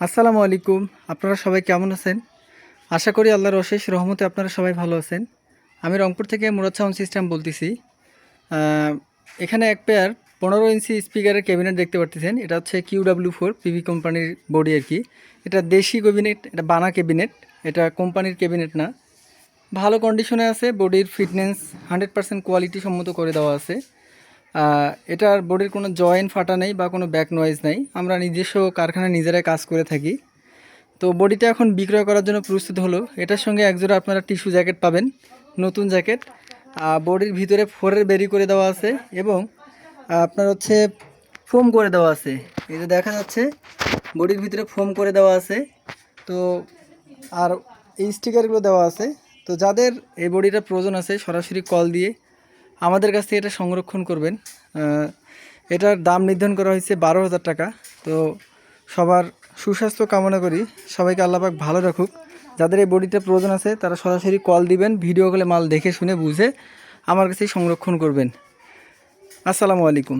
আসসালামু আলাইকুম। আপনারা সবাই কেমন আছেন? আশা করি আল্লাহর অশেষ রহমতে আপনারা সবাই ভালো আছেন। আমি রংপুর থেকে মুরাদ সাউন্ড সিস্টেম বলতেছি। আহ, এখানে এক পেয়ার 15 ইঞ্চি স্পিকারের ক্যাবিনেট দেখতে পাচ্ছেন। এটা হচ্ছে QW4 পিভি কোম্পানির বডি আর কি। এটা দেশি ক্যাবিনেট, এটা বানা ক্যাবিনেট, এটা কোম্পানির ক্যাবিনেট না। ভালো কন্ডিশনে আছে, বডির ফিটনেস 100% কোয়ালিটি সম্মত করে দেওয়া আছে। এটার বডির কোনো জয়েন্ট ফাটা নেই বা কোনো ব্যাক নয়েজ নেই। আমরা নিজস্ব কারখানায় নিজেরাই কাজ করে থাকি। তো বডিটা এখন বিক্রয় করার জন্য প্রস্তুত হলো। এটার সঙ্গে একজোড়া আপনারা টিস্যু জ্যাকেট পাবেন, নতুন জ্যাকেট। বডির ভিতরে ফোরের বেরি করে দেওয়া আছে এবং আপনার হচ্ছে ফোম করে দেওয়া আছে। এই যে দেখা যাচ্ছে বডির ভিতরে ফোম করে দেওয়া আছে। তো আর এই স্টিকারগুলো দেওয়া আছে। তো যাদের এই বডিটা প্রয়োজন আছে সরাসরি কল দিয়ে আমাদের কাছ থেকে এটা সংরক্ষণ করবেন। এটার দাম নির্ধারণ করা হয়েছে 12,000 টাকা। তো সবার সুস্বাস্থ্য কামনা করি, সবাইকে আল্লাহ পাক ভালো রাখুক। যাদের এই বডিটা প্রয়োজন আছে তারা সরাসরি কল দিবেন, ভিডিও কলে মাল দেখে শুনে বুঝে আমার কাছেই সংরক্ষণ করবেন। আসসালামু আলাইকুম।